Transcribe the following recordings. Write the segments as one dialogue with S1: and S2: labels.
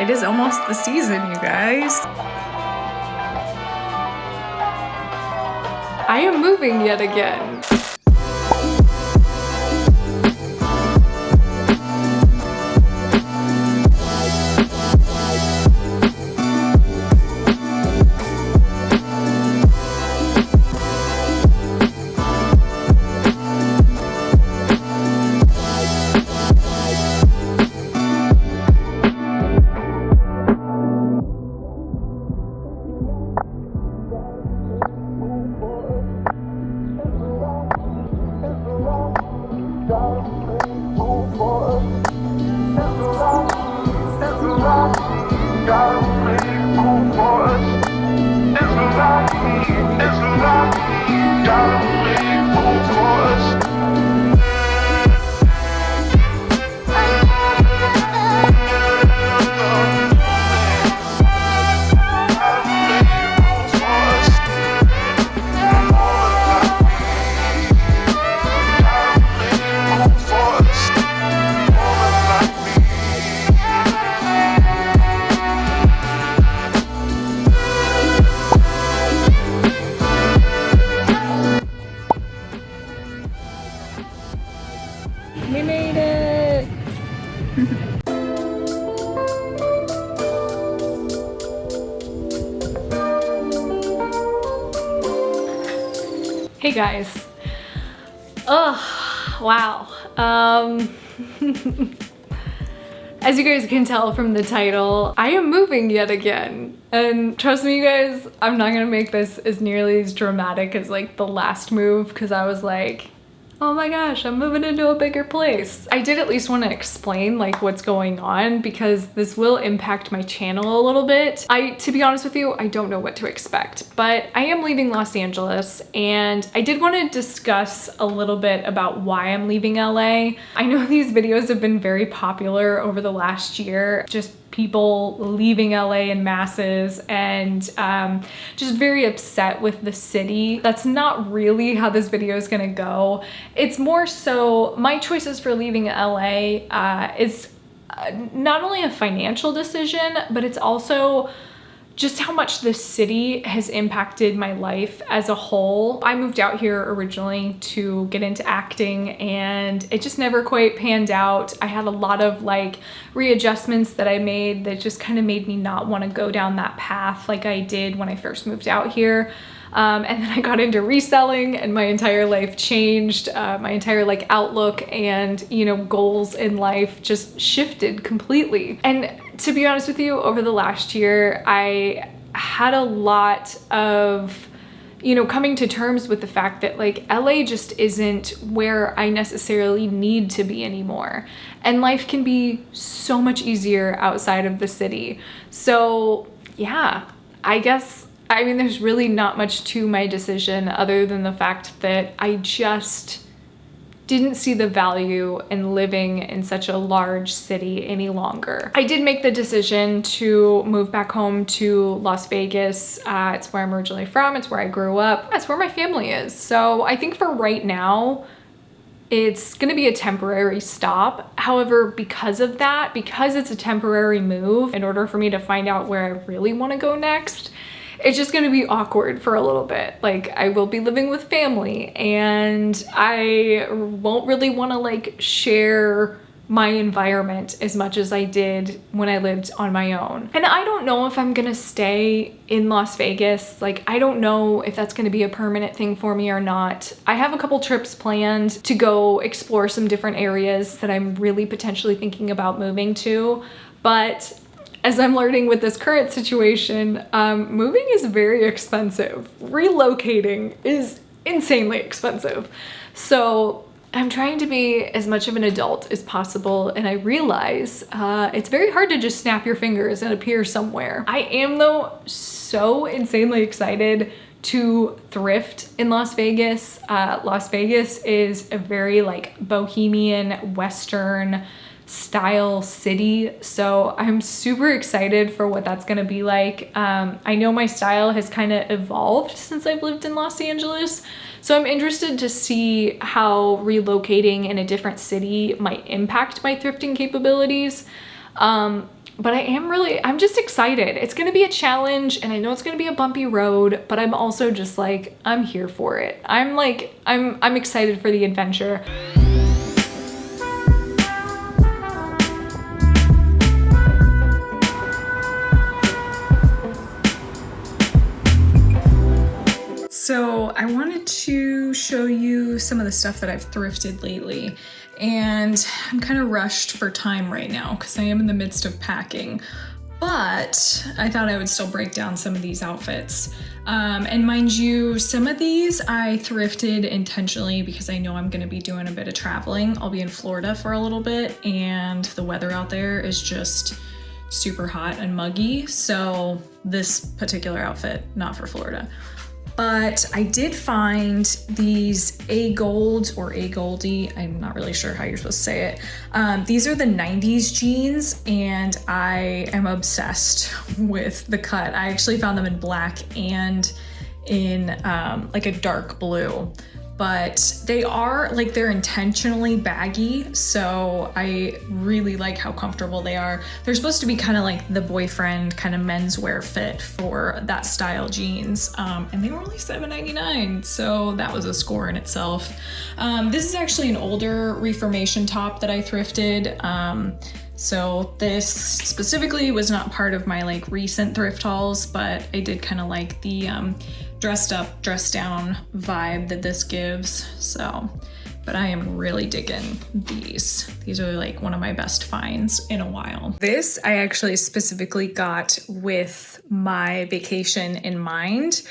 S1: It is almost the season, you guys. I am moving yet again. We made it! Hey guys. Oh, wow. As you guys can tell from the title, I am moving yet again. And trust me, you guys, I'm not gonna make this as nearly as dramatic as like the last move, because I was like, oh my gosh, I'm moving into a bigger place. I did at least want to explain like what's going on, because this will impact my channel a little bit. To be honest with you, I don't know what to expect, but I am leaving Los Angeles, and I did want to discuss a little bit about why I'm leaving LA. I know these videos have been very popular over the last year, just people leaving LA in masses and just very upset with the city. That's not really how this video is gonna go. It's more so my choices for leaving LA is not only a financial decision, but it's also just how much the city has impacted my life as a whole. I moved out here originally to get into acting, and it just never quite panned out. I had a lot of like readjustments that I made that just kind of made me not want to go down that path like I did when I first moved out here. And then I got into reselling, and my entire life changed. My entire like outlook and, you know, goals in life just shifted completely. And to be honest with you, over the last year, I had a lot of, you know, coming to terms with the fact that like LA just isn't where I necessarily need to be anymore. And life can be so much easier outside of the city. So yeah, I mean, there's really not much to my decision other than the fact that I just didn't see the value in living in such a large city any longer. I did make the decision to move back home to Las Vegas. It's where I'm originally from. It's where I grew up. That's where my family is. So I think for right now, it's gonna be a temporary stop. However, because of that, because it's a temporary move, in order for me to find out where I really wanna go next, it's just gonna be awkward for a little bit. Like, I will be living with family, and I won't really wanna like share my environment as much as I did when I lived on my own. And I don't know if I'm gonna stay in Las Vegas. Like, I don't know if that's gonna be a permanent thing for me or not. I have a couple trips planned to go explore some different areas that I'm really potentially thinking about moving to, but as I'm learning with this current situation, moving is very expensive. Relocating is insanely expensive. So I'm trying to be as much of an adult as possible, and I realize it's very hard to just snap your fingers and appear somewhere. I am though so insanely excited to thrift in Las Vegas. Las Vegas is a very like bohemian Western style city, so I'm super excited for what that's gonna be like. I know my style has kind of evolved since I've lived in Los Angeles, so I'm interested to see how relocating in a different city might impact my thrifting capabilities. but I'm just excited. It's gonna be a challenge, and I know it's gonna be a bumpy road, but I'm also just like, I'm here for it. I'm excited for the adventure. So I wanted to show you some of the stuff that I've thrifted lately, and I'm kind of rushed for time right now because I am in the midst of packing, but I thought I would still break down some of these outfits. And mind you, some of these I thrifted intentionally because I know I'm gonna be doing a bit of traveling. I'll be in Florida for a little bit, and the weather out there is just super hot and muggy. So this particular outfit, not for Florida. But I did find these A Gold or A Goldie, I'm not really sure how you're supposed to say it. These are the 90s jeans, and I am obsessed with the cut. I actually found them in black and in like a dark blue. But they're intentionally baggy, so I really like how comfortable they are. They're supposed to be kind of like the boyfriend kind of menswear fit for that style jeans, and they were only $7.99, so that was a score in itself. This is actually an older Reformation top that I thrifted. So this specifically was not part of my like recent thrift hauls, but I did kind of like the dressed up, dressed down vibe that this gives. So, but I am really digging these. These are like one of my best finds in a while. This I actually specifically got with my vacation in mind.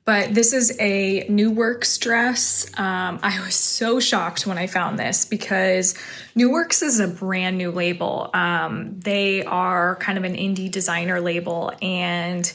S1: But this is a New Works dress. I was so shocked when I found this because New Works is a brand new label. They are kind of an indie designer label, and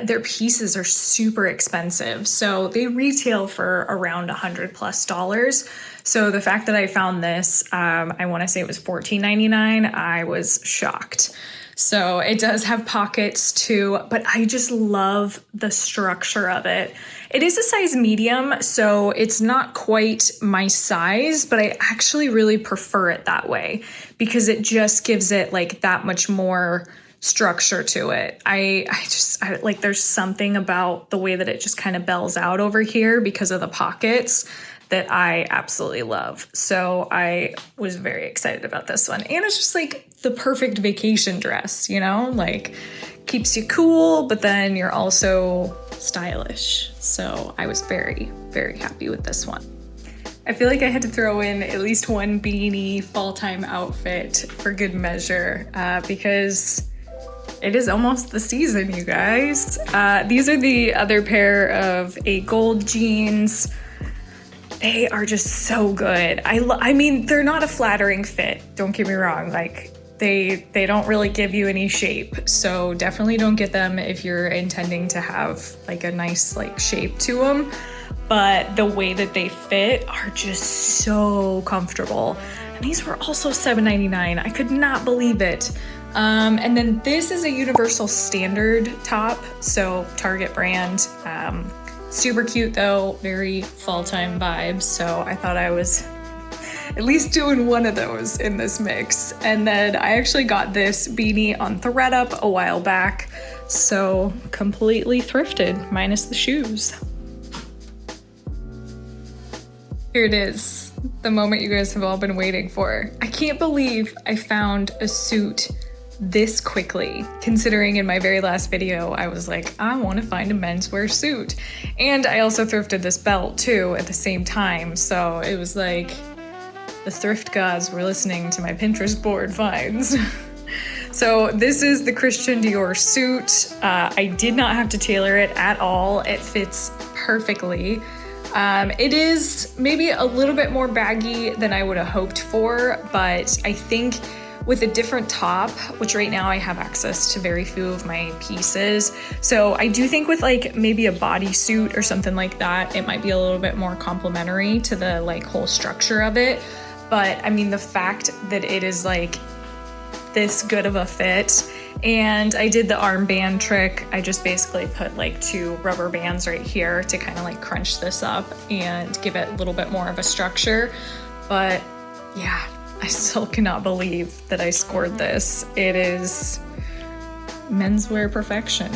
S1: their pieces are super expensive. So they retail for around $100+. So the fact that I found this, I want to say it was $14.99, I was shocked. So it does have pockets too, but I just love the structure of it. It is a size medium, so it's not quite my size, but I actually really prefer it that way because it just gives it like that much more structure to it. I like, there's something about the way that it just kind of bells out over here because of the pockets that I absolutely love. So I was very excited about this one. And it's just like the perfect vacation dress, you know, like keeps you cool, but then you're also stylish. So I was very, very happy with this one. I feel like I had to throw in at least one beanie fall time outfit for good measure, because it is almost the season, you guys. These are the other pair of A Gold jeans. They are just so good. I mean, they're not a flattering fit, don't get me wrong. Like they don't really give you any shape. So definitely don't get them if you're intending to have like a nice like shape to them. But the way that they fit are just so comfortable. And these were also $7.99. I could not believe it. And then this is a universal standard top, so Target brand. Super cute though, very fall time vibes. So I thought I was at least doing one of those in this mix. And then I actually got this beanie on thredUP a while back. So completely thrifted, minus the shoes. Here it is, the moment you guys have all been waiting for. I can't believe I found a suit this quickly, considering in my very last video I was like, I want to find a menswear suit. And I also thrifted this belt too at the same time, so it was like the thrift gods were listening to my Pinterest board finds. So this is the Christian Dior suit. I did not have to tailor it at all. It fits perfectly. It is maybe a little bit more baggy than I would have hoped for, but I think with a different top, which right now I have access to very few of my pieces. So I do think with like maybe a bodysuit or something like that, it might be a little bit more complimentary to the like whole structure of it. But I mean, the fact that it is like this good of a fit, and I did the armband trick. I just basically put like 2 rubber bands right here to kind of like crunch this up and give it a little bit more of a structure. But yeah, I still cannot believe that I scored this. It is menswear perfection.